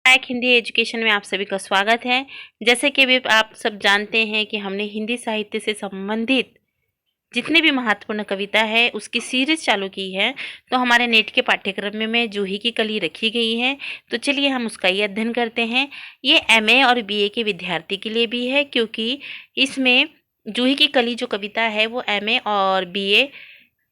एक हिंदी एजुकेशन में आप सभी का स्वागत है। जैसे कि अभी आप सब जानते हैं कि हमने हिंदी साहित्य से संबंधित जितनी भी महत्वपूर्ण कविता है उसकी सीरीज चालू की है। तो हमारे नेट के पाठ्यक्रम में जूही की कली रखी गई है। तो चलिए हम उसका ही अध्ययन करते हैं। ये एमए और बीए के विद्यार्थी के लिए भी है, क्योंकि इसमें जूही की कली जो कविता है वो एमए और बीए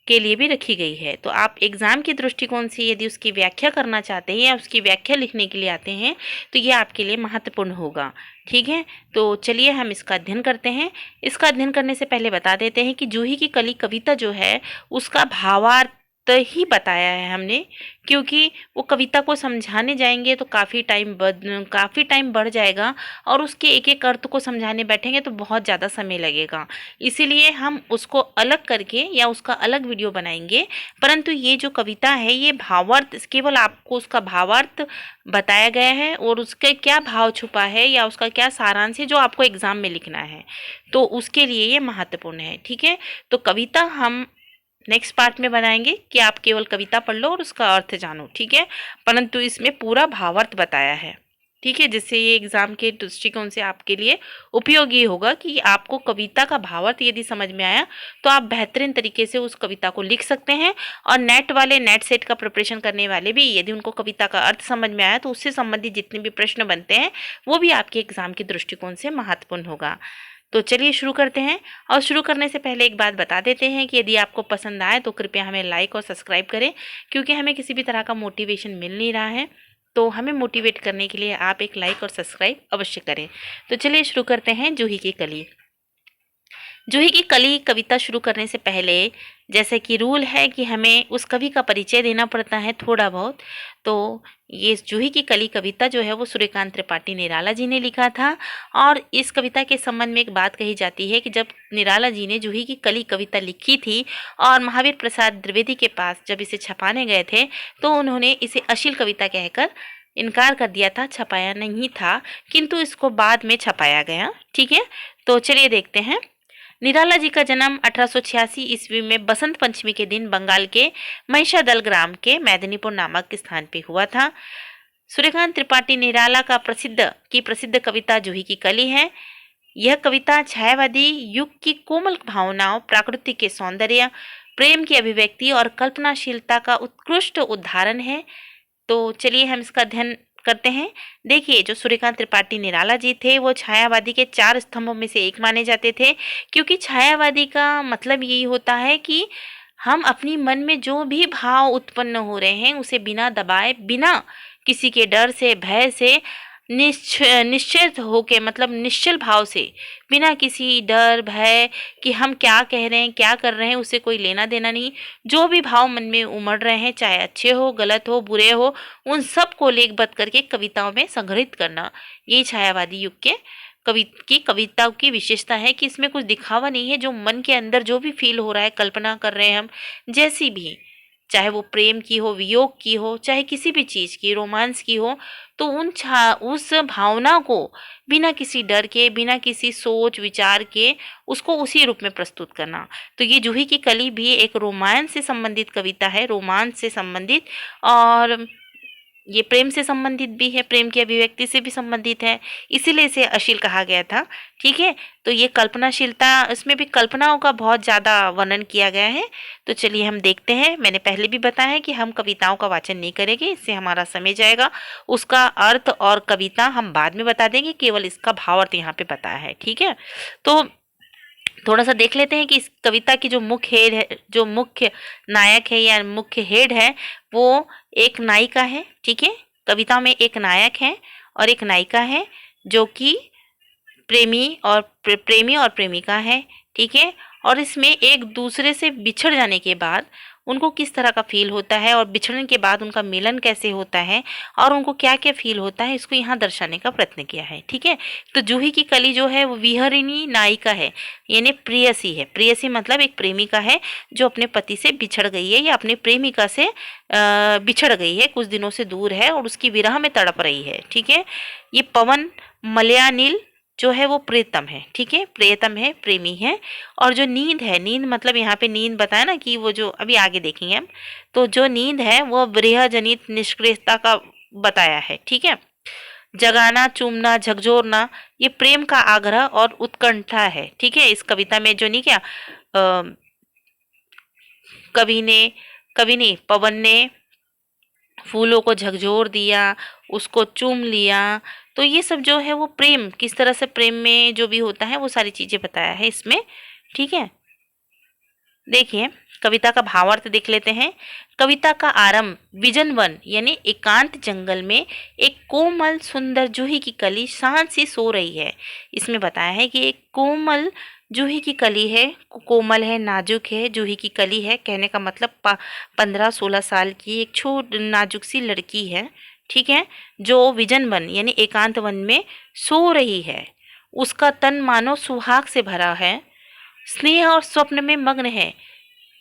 के लिए भी रखी गई है। तो आप एग्ज़ाम के दृष्टिकोण से यदि उसकी व्याख्या करना चाहते हैं या उसकी व्याख्या लिखने के लिए आते हैं तो ये आपके लिए महत्वपूर्ण होगा। ठीक है, तो चलिए हम इसका अध्ययन करते हैं। इसका अध्ययन करने से पहले बता देते हैं कि जूही की कली कविता जो है उसका भावार्थ ही बताया है हमने, क्योंकि वो कविता को समझाने जाएंगे तो काफ़ी टाइम बढ़ जाएगा और उसके एक एक अर्थ को समझाने बैठेंगे तो बहुत ज़्यादा समय लगेगा। इसीलिए हम उसको अलग करके या उसका अलग वीडियो बनाएंगे। परंतु ये जो कविता है ये भावार्थ, केवल आपको उसका भावार्थ बताया गया है और उसके क्या भाव छुपा है या उसका क्या सारांश है जो आपको एग्जाम में लिखना है, तो उसके लिए ये महत्वपूर्ण है। ठीक है, तो कविता हम नेक्स्ट पार्ट में बनाएंगे कि आप केवल कविता पढ़ लो और उसका अर्थ जानो। ठीक है, परंतु इसमें पूरा भावार्थ बताया है। ठीक है, जिससे ये एग्जाम के दृष्टिकोण से आपके लिए उपयोगी होगा कि आपको कविता का भावार्थ यदि समझ में आया तो आप बेहतरीन तरीके से उस कविता को लिख सकते हैं। और नेट सेट का प्रिपरेशन करने वाले भी यदि उनको कविता का अर्थ समझ में आया तो उससे संबंधित जितने भी प्रश्न बनते हैं वो भी आपके एग्जाम के दृष्टिकोण से महत्वपूर्ण होगा। तो चलिए शुरू करते हैं। और शुरू करने से पहले एक बात बता देते हैं कि यदि आपको पसंद आए तो कृपया हमें लाइक और सब्सक्राइब करें, क्योंकि हमें किसी भी तरह का मोटिवेशन मिल नहीं रहा है। तो हमें मोटिवेट करने के लिए आप एक लाइक और सब्सक्राइब अवश्य करें। तो चलिए शुरू करते हैं। जूही की कली। जूही की कली कविता शुरू करने से पहले जैसे कि रूल है कि हमें उस कवि का परिचय देना पड़ता है थोड़ा बहुत। तो ये जूही की कली कविता जो है वो सूर्यकांत त्रिपाठी निराला जी ने लिखा था। और इस कविता के संबंध में एक बात कही जाती है कि जब निराला जी ने जूही की कली कविता लिखी थी और महावीर प्रसाद द्विवेदी के पास जब इसे छपाने गए थे तो उन्होंने इसे अश्लील कविता कहकर इनकार कर दिया था, छपाया नहीं था, किंतु इसको बाद में छपाया गया। ठीक है, तो चलिए देखते हैं। निराला जी का जन्म 1886 ईस्वी में बसंत पंचमी के दिन बंगाल के महिषादल ग्राम के मैदिनीपुर नामक स्थान पे हुआ था। सूर्यकांत त्रिपाठी निराला का प्रसिद्ध कविता जूही की कली है। यह कविता छायावादी युग की कोमल भावनाओं, प्राकृतिक के सौंदर्य, प्रेम की अभिव्यक्ति और कल्पनाशीलता का उत्कृष्ट उदाहरण है। तो चलिए हम इसका अध्ययन करते हैं। देखिए, जो सूर्यकांत त्रिपाठी निराला जी थे वो छायावादी के 4 स्तंभों में से एक माने जाते थे, क्योंकि छायावादी का मतलब यही होता है कि हम अपनी मन में जो भी भाव उत्पन्न हो रहे हैं उसे बिना दबाए, बिना किसी के डर से, भय से निश्चित होके, मतलब निश्चल भाव से, बिना किसी डर भय कि हम क्या कह रहे हैं क्या कर रहे हैं उसे कोई लेना देना नहीं, जो भी भाव मन में उमड़ रहे हैं चाहे अच्छे हो, गलत हो, बुरे हो, उन सब को लेखबद्ध करके कविताओं में संग्रहित करना, ये छायावादी युग के कविताओं की विशेषता है कि इसमें कुछ दिखावा नहीं है। जो मन के अंदर जो भी फील हो रहा है, कल्पना कर रहे हैं हम जैसी भी, चाहे वो प्रेम की हो, वियोग की हो, चाहे किसी भी चीज़ की, रोमांस की हो, तो उस भावना को बिना किसी डर के, बिना किसी सोच विचार के उसको उसी रूप में प्रस्तुत करना। तो ये जूही की कली भी एक रोमांस से संबंधित कविता है, रोमांस से संबंधित, और ये प्रेम से संबंधित भी है, प्रेम की अभिव्यक्ति से भी संबंधित है, इसीलिए इसे अश्लील कहा गया था। ठीक है, तो ये कल्पनाशीलता, इसमें भी कल्पनाओं का बहुत ज़्यादा वर्णन किया गया है। तो चलिए हम देखते हैं। मैंने पहले भी बताया है कि हम कविताओं का वाचन नहीं करेंगे, इससे हमारा समय जाएगा। उसका अर्थ और कविता हम बाद में बता देंगे, केवल इसका भावार्थ यहाँ पे बताया है। ठीक है, तो थोड़ा सा देख लेते हैं कि इस कविता की जो मुख्य हेड है, जो मुख्य नायक है या मुख्य हेड है, वो एक नायिका है। ठीक है, कविता में एक नायक है और एक नायिका है जो कि प्रेमी और प्रेमिका है। ठीक है, और इसमें एक दूसरे से बिछड़ जाने के बाद उनको किस तरह का फील होता है और बिछड़ने के बाद उनका मिलन कैसे होता है और उनको क्या क्या फील होता है, इसको यहाँ दर्शाने का प्रयत्न किया है। ठीक है, तो जूही की कली जो है वो विहरिणी नायिका है, यानी प्रेयसी है। प्रेयसी मतलब एक प्रेमिका है जो अपने पति से बिछड़ गई है या अपने प्रेमिका से बिछड़ गई है, कुछ दिनों से दूर है और उसकी विरह में तड़प रही है। ठीक है, ये पवन मलयानिल जो है वो प्रेतम है। ठीक है, प्रेतम है, प्रेमी है। और जो नींद है, नींद मतलब यहाँ पे नींद बताया ना कि वो जो अभी आगे देखेंगे हम, तो जो नींद है वो विरह जनित निष्क्रियता का बताया है। ठीक है, जगाना, चूमना, झकझोरना, ये प्रेम का आग्रह और उत्कंठा है। ठीक है, इस कविता में जो नहीं क्या कवि ने कवि ने पवन ने फूलों को झकझोर दिया, उसको चूम लिया। तो ये सब जो है वो प्रेम, किस तरह से प्रेम में जो भी होता है वो सारी चीजें बताया है इसमें। ठीक है, देखिए कविता का भावार्थ देख लेते हैं। कविता का आरंभ विजन वन यानी एकांत जंगल में एक कोमल सुंदर जूही की कली शांत सी सो रही है। इसमें बताया है कि एक कोमल जूही की कली है, कोमल है, नाजुक है, जूही की कली है, कहने का मतलब 15-16 साल की एक छोट नाजुक सी लड़की है। ठीक है, जो विजन वन यानी एकांत वन में सो रही है। उसका तन मानो सुहाग से भरा है, स्नेह और स्वप्न में मग्न है।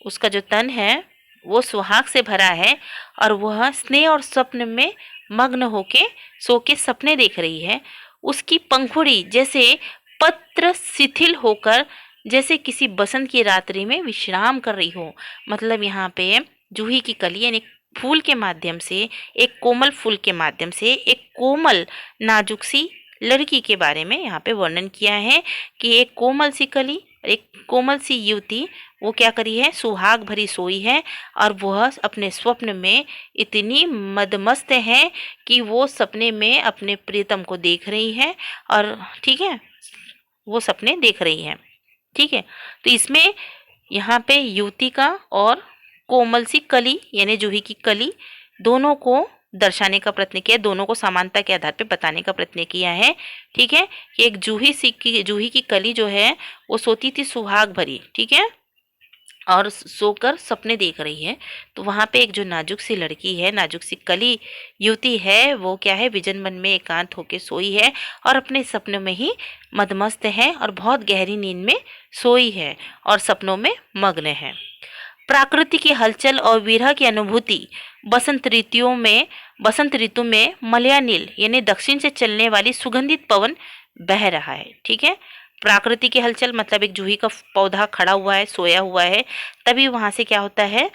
उसका जो तन है वो सुहाग से भरा है और वह स्नेह और स्वप्न में मग्न होके सो के सपने देख रही है। उसकी पंखुड़ी जैसे पत्र शिथिल होकर जैसे किसी बसंत की रात्रि में विश्राम कर रही हो। मतलब यहाँ पे जूही की कली यानी फूल के माध्यम से, एक कोमल फूल के माध्यम से एक कोमल नाजुक सी लड़की के बारे में यहाँ पे वर्णन किया है कि एक कोमल सी कली, एक कोमल सी युवती वो क्या करी है, सुहाग भरी सोई है और वह अपने स्वप्न में इतनी मदमस्त है कि वो सपने में अपने प्रियतम को देख रही है। और ठीक है, वो सपने देख रही है। ठीक है, तो इसमें यहाँ पे युवती का और कोमल सी कली यानी जूही की कली दोनों को दर्शाने का प्रयत्न किया, दोनों को समानता के आधार पे बताने का प्रयत्न किया है। ठीक है, कि एक जूही की कली जो है वो सोती थी सुहाग भरी, ठीक है, और सोकर सपने देख रही है। तो वहाँ पे एक जो नाजुक सी लड़की है, नाजुक सी कली युवती है, वो क्या है, विजन मन में एकांत होके सोई है और अपने सपनों में ही मदमस्त है और बहुत गहरी नींद में सोई है और सपनों में मग्न है। प्रकृति की हलचल और विरह की अनुभूति बसंत ऋतु में मलयानील यानी दक्षिण से चलने वाली सुगंधित पवन बह रहा है। ठीक है, प्रकृति की हलचल मतलब एक जूही का पौधा खड़ा हुआ है, सोया हुआ है, तभी वहां से क्या होता है,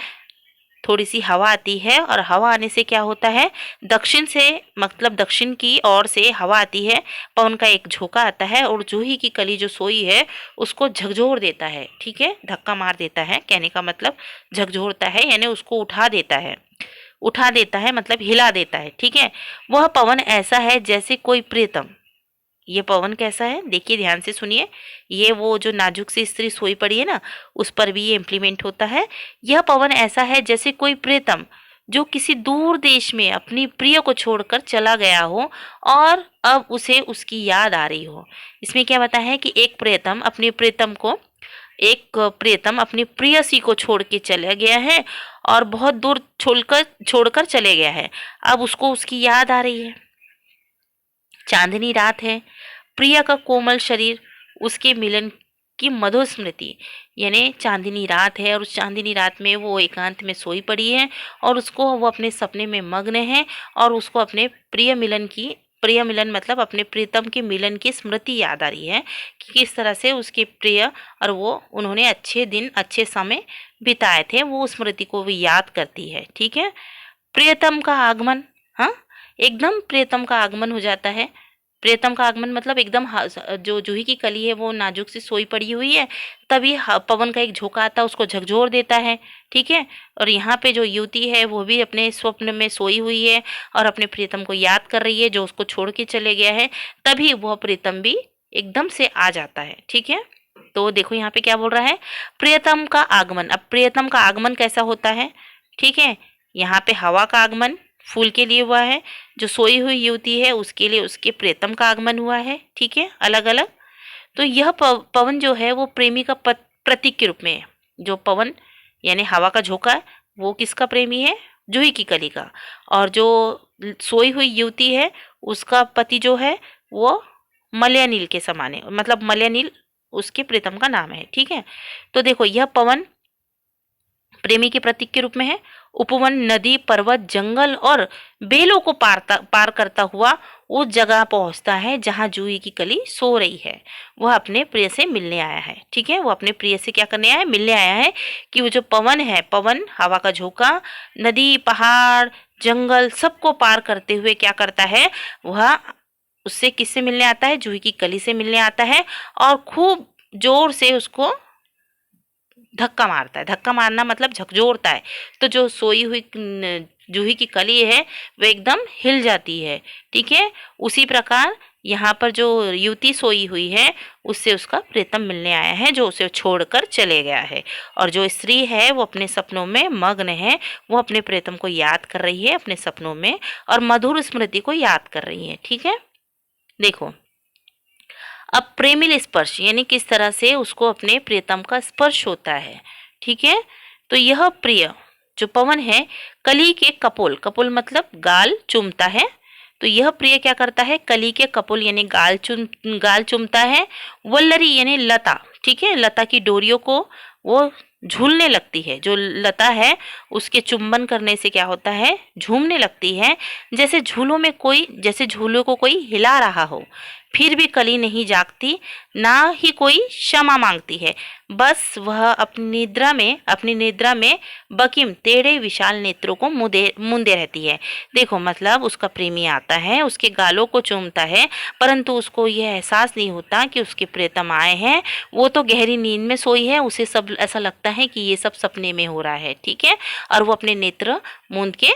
थोड़ी सी हवा आती है और हवा आने से क्या होता है, दक्षिण से मतलब दक्षिण की ओर से हवा आती है, पवन का एक झोंका आता है और जूही की कली जो सोई है उसको झकझोर देता है। ठीक है, धक्का मार देता है, कहने का मतलब झकझोरता है यानी उसको उठा देता है मतलब हिला देता है। ठीक है, वह पवन ऐसा है जैसे कोई प्रियतम। ये पवन कैसा है, देखिए ध्यान से सुनिए, ये वो जो नाजुक सी स्त्री सोई पड़ी है ना, उस पर भी ये इम्प्लीमेंट होता है। यह पवन ऐसा है जैसे कोई प्रियतम जो किसी दूर देश में अपनी प्रिय को छोड़कर चला गया हो और अब उसे उसकी याद आ रही हो। इसमें क्या बताया है कि एक प्रियतम अपनी प्रियसी को छोड़ के चला गया है और बहुत दूर छोड़कर चले गया है, अब उसको उसकी याद आ रही है। चांदनी रात है, प्रिया का कोमल शरीर, उसके मिलन की मधुर स्मृति, यानी चांदनी रात है और उस चांदनी रात में वो एकांत में सोई पड़ी है और उसको वो अपने सपने में मग्न है और उसको अपने प्रिय मिलन मतलब अपने प्रियतम के मिलन की स्मृति याद आ रही है कि किस तरह से उसके प्रिय और वो उन्होंने अच्छे दिन अच्छे समय बिताए थे, वो स्मृति को भी याद करती है। ठीक है, प्रियतम का आगमन, हाँ एकदम प्रियतम का आगमन हो जाता है। प्रियतम का आगमन मतलब एकदम जो जूही की कली है वो नाजुक सी सोई पड़ी हुई है, तभी पवन का एक झोंका आता है, उसको झकझोर देता है। ठीक है, और यहाँ पे जो युवती है वो भी अपने स्वप्न में सोई हुई है और अपने प्रियतम को याद कर रही है जो उसको छोड़ के चले गया है, तभी वह प्रियतम भी एकदम से आ जाता है। ठीक है, तो देखो यहाँ पे क्या बोल रहा है, प्रियतम का आगमन। अब प्रियतम का आगमन कैसा होता है, ठीक है, यहाँ पे हवा का आगमन फूल के लिए हुआ है, जो सोई हुई युवती है उसके लिए उसके प्रियतम का आगमन हुआ है। ठीक है, अलग अलग। तो यह पवन जो है वो प्रेमी का प्रतीक के रूप में है। जो पवन यानी हवा का झोंका वो किसका प्रेमी है, जूही की कली का, और जो सोई हुई युवती है उसका पति जो है वो मलयानील के समान है, मतलब मलयानील उसके प्रियतम का नाम है। ठीक है, तो देखो यह पवन प्रेमी के प्रतीक के रूप में है। उपवन, नदी, पर्वत, जंगल और बेलों को पार करता हुआ उस जगह पहुंचता है जहां जूही की कली सो रही है। वह अपने प्रिय से मिलने आया है। ठीक है, वो अपने प्रिय से क्या करने आया है, मिलने आया है। कि वो जो पवन है, पवन हवा का झोंका, नदी, पहाड़, जंगल सबको पार करते हुए क्या करता है, वह उससे किससे मिलने आता है? जूही की कली से मिलने आता है और खूब जोर से उसको धक्का मारता है। धक्का मारना मतलब झकझोरता है। तो जो सोई हुई जूही की कली है वो एकदम हिल जाती है। ठीक है, उसी प्रकार यहाँ पर जो युवती सोई हुई है उससे उसका प्रीतम मिलने आया है, जो उसे छोड़कर चले गया है। और जो स्त्री है वो अपने सपनों में मग्न है, वो अपने प्रीतम को याद कर रही है अपने सपनों में और मधुर स्मृति को याद कर रही है। ठीक है, देखो अब प्रेमिल स्पर्श यानी किस तरह से उसको अपने प्रियतम का स्पर्श होता है। ठीक है, तो यह प्रिय जो पवन है कली के कपोल, कपोल मतलब गाल चूमता है। तो यह प्रिय क्या करता है? कली के कपोल यानी गाल चूमता है। वल्लरी यानी लता, ठीक है, लता की डोरियों को वो झूलने लगती है। जो लता है उसके चुंबन करने से क्या होता है? झूमने लगती है। जैसे झूलों को कोई हिला रहा हो। फिर भी कली नहीं जागती, ना ही कोई क्षमा मांगती है। बस वह अपनी निद्रा में बकीम टेढ़े विशाल नेत्रों को मूंदे रहती है। देखो मतलब उसका प्रेमी आता है, उसके गालों को चूमता है, परंतु उसको यह एहसास नहीं होता कि उसके प्रियतम आए हैं। वो तो गहरी नींद में सोई है, उसे सब ऐसा लगता है कि ये सब सपने में हो रहा है। ठीक है, और वो अपने नेत्र मूंद के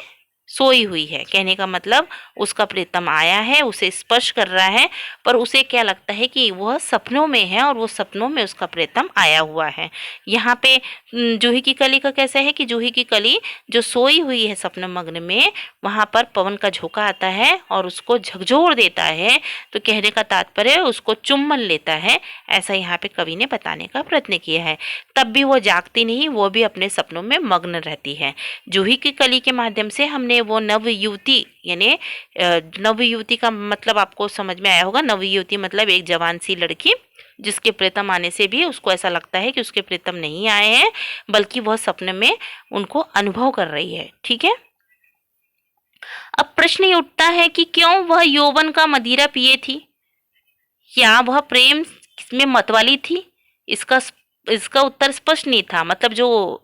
सोई हुई है। कहने का मतलब उसका प्रीतम आया है, उसे स्पर्श कर रहा है, पर उसे क्या लगता है कि वह सपनों में है और वो सपनों में उसका प्रीतम आया हुआ है। यहाँ पे जूही की कली का कैसा है कि जूही की कली जो सोई हुई है सपन मग्न में, वहाँ पर पवन का झोंका आता है और उसको झकझोर देता है। तो कहने का तात्पर्य उसको चुम्बन लेता है, ऐसा यहाँ पे कवि ने बताने का प्रयत्न किया है। तब भी वो जागती नहीं, वो भी अपने सपनों में मग्न रहती है। जूही की कली के माध्यम से हमने वो नव युवती यानी नव युवती का मतलब आपको समझ में आया होगा। नव युवती मतलब एक जवान सी लड़की जिसके प्रीतम आने से भी उसको ऐसा लगता है कि उसके प्रीतम नहीं आए हैं, बल्कि वह सपने में उनको अनुभव कर रही है। ठीक है, अब प्रश्न ये उठता है कि क्यों वह यौवन का मदिरा पिए थी? क्या वह प्रेम में मतवाली थी? इसका इसका उत्तर स्पष्ट नहीं था। मतलब जो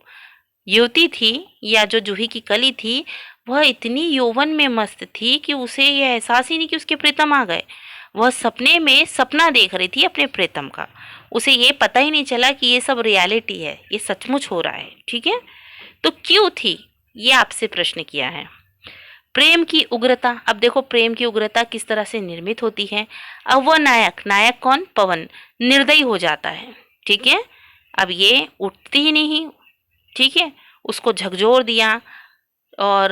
युवती थी या जो जूही की कली थी वह इतनी यौवन में मस्त थी कि उसे यह एहसास ही नहीं कि उसके प्रीतम आ गए। वह सपने में सपना देख रही थी अपने प्रीतम का, उसे ये पता ही नहीं चला कि ये सब रियलिटी है, ये सचमुच हो रहा है। ठीक है, तो क्यों थी, ये आपसे प्रश्न किया है। प्रेम की उग्रता, अब देखो प्रेम की उग्रता किस तरह से निर्मित होती है। अब वह नायक कौन? पवन निर्दयी हो जाता है। ठीक है, अब ये उठती ही नहीं। ठीक है, उसको झकझोर दिया और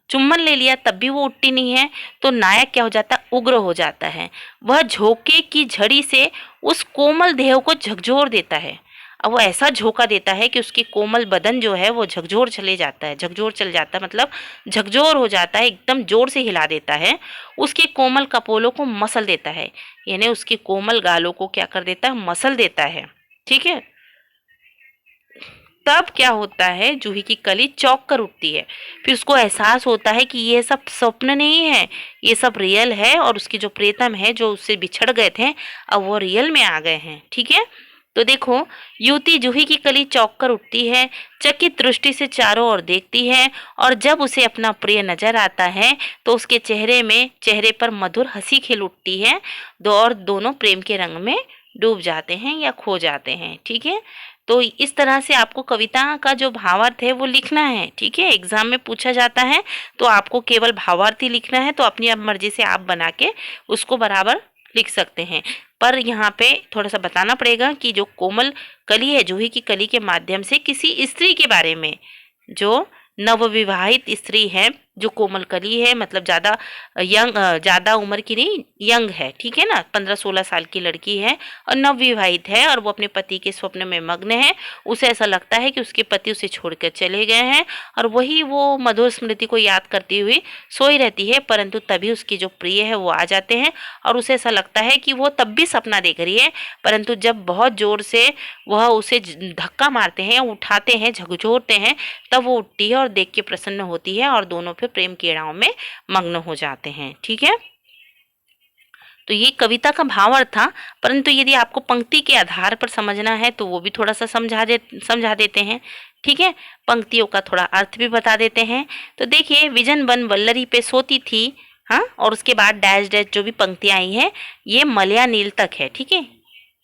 चुम्बन ले लिया, तब भी वो उठती नहीं है। तो नायक क्या हो जाता है? उग्र हो जाता है। वह झोंके की झड़ी से उस कोमल देह को झकझोर देता है। अब वो ऐसा झोंका देता है कि उसकी कोमल बदन जो है वो झकझोर चले जाता है। झकझोर चल जाता है मतलब झकझोर हो जाता है, एकदम जोर से हिला देता है। उसके कोमल कपोलों को मसल देता है, यानी उसके कोमल गालों को क्या कर देता है? मसल देता है। ठीक है, तब क्या होता है? जूही की कली चौंक कर उठती है। फिर उसको एहसास होता है कि ये सब स्वप्न नहीं है, ये सब रियल है और उसके जो प्रीतम है जो उससे बिछड़ गए थे अब वो रियल में आ गए हैं। ठीक है, तो देखो युवती जूही की कली चौंक कर उठती है, चकित दृष्टि से चारों ओर देखती है और जब उसे अपना प्रिय नजर आता है तो उसके चेहरे पर मधुर हंसी खिल उठती है। दोनों प्रेम के रंग में डूब जाते हैं या खो जाते हैं। ठीक है, तो इस तरह से आपको कविता का जो भावार्थ है वो लिखना है। ठीक है, एग्जाम में पूछा जाता है तो आपको केवल भावार्थ ही लिखना है, तो अपनी मर्जी से आप बना के उसको बराबर लिख सकते हैं। पर यहाँ पे थोड़ा सा बताना पड़ेगा कि जो कोमल कली है, जूही की कली के माध्यम से किसी स्त्री के बारे में, जो नवविवाहित स्त्री है, जो कोमल कली है, मतलब ज़्यादा उम्र की नहीं, यंग है। ठीक है ना, 15-16 साल की लड़की है और नवविवाहित है और वो अपने पति के स्वप्न में मग्न है। उसे ऐसा लगता है कि उसके पति उसे छोड़कर चले गए हैं और वही वो मधुर स्मृति को याद करती हुई सोई रहती है। परंतु तभी उसकी जो प्रिय है वो आ जाते हैं और उसे ऐसा लगता है कि वो तब भी सपना देख रही है, परंतु जब बहुत जोर से वह उसे धक्का मारते हैं, उठाते हैं, झकझोरते हैं, तब वो उठती है और देख के प्रसन्न होती है और दोनों फिर प्रेम की राहों में मग्न हो जाते हैं। ठीक है, तो ये कविता का भावार्थ था, परंतु यदि आपको पंक्ति के आधार पर समझना है तो वो भी थोड़ा सा समझा देते हैं। ठीक है, पंक्तियों का थोड़ा अर्थ भी बता देते हैं। तो देखिए, विजन बन वल्लरी पे सोती थी, हाँ, और उसके बाद डैश डैश जो भी पंक्तियां आई हैं ये मलया नील तक है, ठीक है।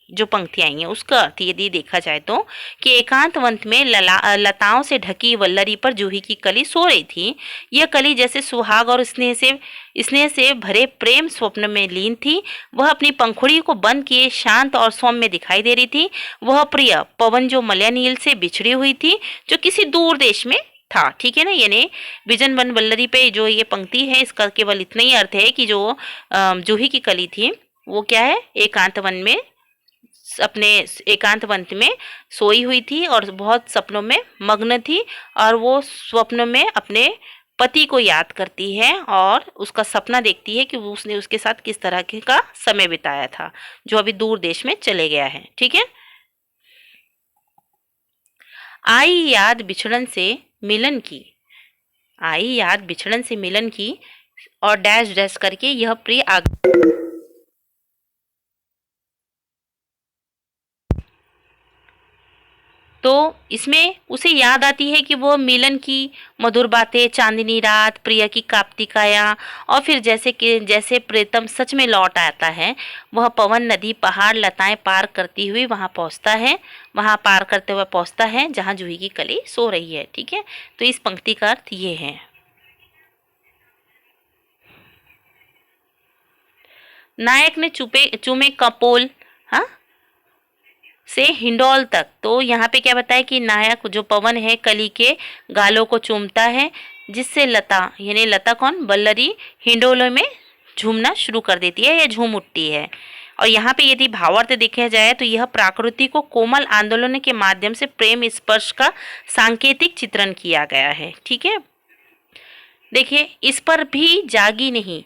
जो पंक्तियां आई हैं उसका अर्थ यदि देखा जाए तो कि एकांत वंत में लताओं से ढकी वल्लरी पर जूही की कली सो रही थी। यह कली जैसे सुहाग और स्नेह से भरे प्रेम स्वप्न में लीन थी। वह अपनी पंखुड़ी को बंद किए शांत और सौम्य दिखाई दे रही थी। वह प्रिय पवन जो मलयानील से बिछड़ी हुई थी, जो किसी दूर देश में था, ठीक है ना। यानी विजन वन वल्लरी पे जो ये पंक्ति है इसका केवल इतना ही अर्थ है कि जो जूही की कली थी वो क्या है, एकांत वन में अपने एकांत वंत में सोई हुई थी और बहुत सपनों में मग्न थी, और वो स्वप्न में अपने पति को याद करती है और उसका सपना देखती है कि उसने उसके साथ किस तरह का समय बिताया था, जो अभी दूर देश में चले गया है, ठीक है। आई याद बिछड़न से मिलन की, आई याद बिछड़न से मिलन की, और डैश डैश करके यह प्रिय तो इसमें उसे याद आती है कि वो मिलन की मधुर बातें, चांदनी रात, प्रिय की काप्तिकाया, और फिर जैसे प्रीतम सच में लौट आता है, वह पवन नदी पहाड़ लताएं पार करती हुई वहां पहुंचता है, वहां पार करते हुए पहुंचता है जहां जूही की कली सो रही है, ठीक है। तो इस पंक्ति का अर्थ ये है। नायक ने चूमे कपोल, हाँ, से हिंडोल तक। तो यहाँ पे क्या बताया कि नायक जो पवन है कली के गालों को चूमता है, जिससे लता, यानी लता कौन, वल्लरी, हिंडोलों में झूमना शुरू कर देती है या झूम उठती है। और यहाँ पे यदि भावार्थ देखा जाए तो यह प्रकृति को कोमल आंदोलन के माध्यम से प्रेम स्पर्श का सांकेतिक चित्रण किया गया है, ठीक है। देखिए, इस पर भी जागी नहीं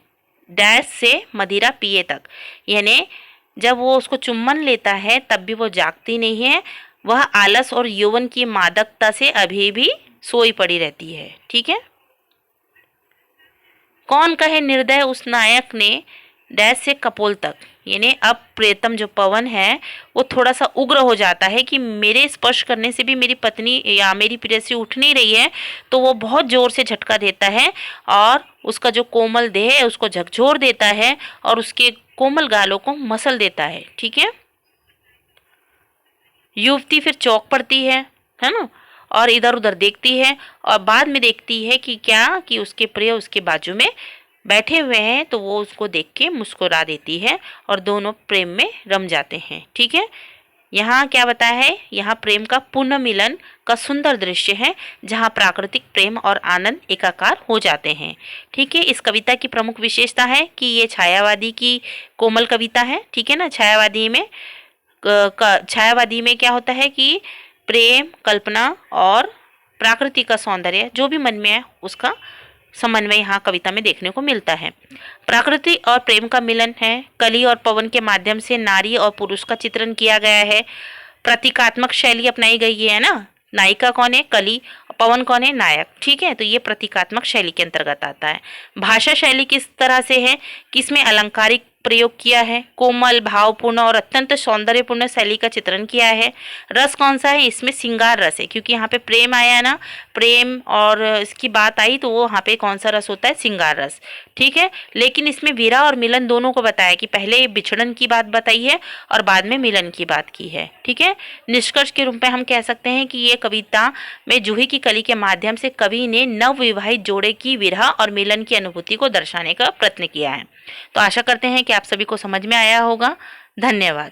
डैश से मदिरा पिए तक, यानी जब वो उसको चुम्बन लेता है तब भी वो जागती नहीं है, वह आलस और यौवन की मादकता से अभी भी सोई पड़ी रहती है, ठीक है। कौन कहे निर्दय उस नायक ने डैश से कपोल तक, यानी अब प्रेतम जो पवन है वो थोड़ा सा उग्र हो जाता है कि मेरे स्पर्श करने से भी मेरी पत्नी या मेरी प्रेयसी उठ नहीं रही है, तो वो बहुत जोर से झटका देता है और उसका जो कोमल देह है उसको झकझोर देता है और उसके कोमल गालों को मसल देता है, ठीक है। युवती फिर चौंक पड़ती है ना, और इधर उधर देखती है और बाद में देखती है कि क्या कि उसके प्रिय उसके बाजू में बैठे हुए हैं, तो वो उसको देख के मुस्कुरा देती है और दोनों प्रेम में रम जाते हैं, ठीक है। यहाँ क्या बताया है, यहाँ प्रेम का पुनः मिलन का सुंदर दृश्य है जहाँ प्राकृतिक प्रेम और आनंद एकाकार हो जाते हैं, ठीक है। इस कविता की प्रमुख विशेषता है कि ये छायावादी की कोमल कविता है, ठीक है ना। छायावादी में क्या होता है कि प्रेम, कल्पना और प्राकृतिक का सौंदर्य जो भी मन में है उसका समन्वय यहाँ कविता में देखने को मिलता है। प्रकृति और प्रेम का मिलन है। कली और पवन के माध्यम से नारी और पुरुष का चित्रण किया गया है। प्रतीकात्मक शैली अपनाई गई है ना। नायिका कौन है, कली, पवन कौन है, नायक, ठीक है। तो ये प्रतीकात्मक शैली के अंतर्गत आता है। भाषा शैली किस तरह से है कि इसमें अलंकारिक प्रयोग किया है, कोमल, भावपूर्ण और अत्यंत सौंदर्यपूर्ण शैली का चित्रण किया है। रस कौन सा है, इसमें सिंगार रस है, क्योंकि यहाँ पे प्रेम आया ना, प्रेम और इसकी बात आई तो वो यहाँ पे कौन सा रस होता है, सिंगार रस, ठीक है। लेकिन इसमें विरह और मिलन दोनों को बताया कि पहले बिछड़न की बात बताई है और बाद में मिलन की बात की है, ठीक है। निष्कर्ष के रूप में हम कह सकते हैं कि ये कविता में जूही की कली के माध्यम से कवि ने नवविवाहित जोड़े की विरह और मिलन की अनुभूति को दर्शाने का प्रयत्न किया है। तो आशा करते हैं कि आप सभी को समझ में आया होगा। धन्यवाद।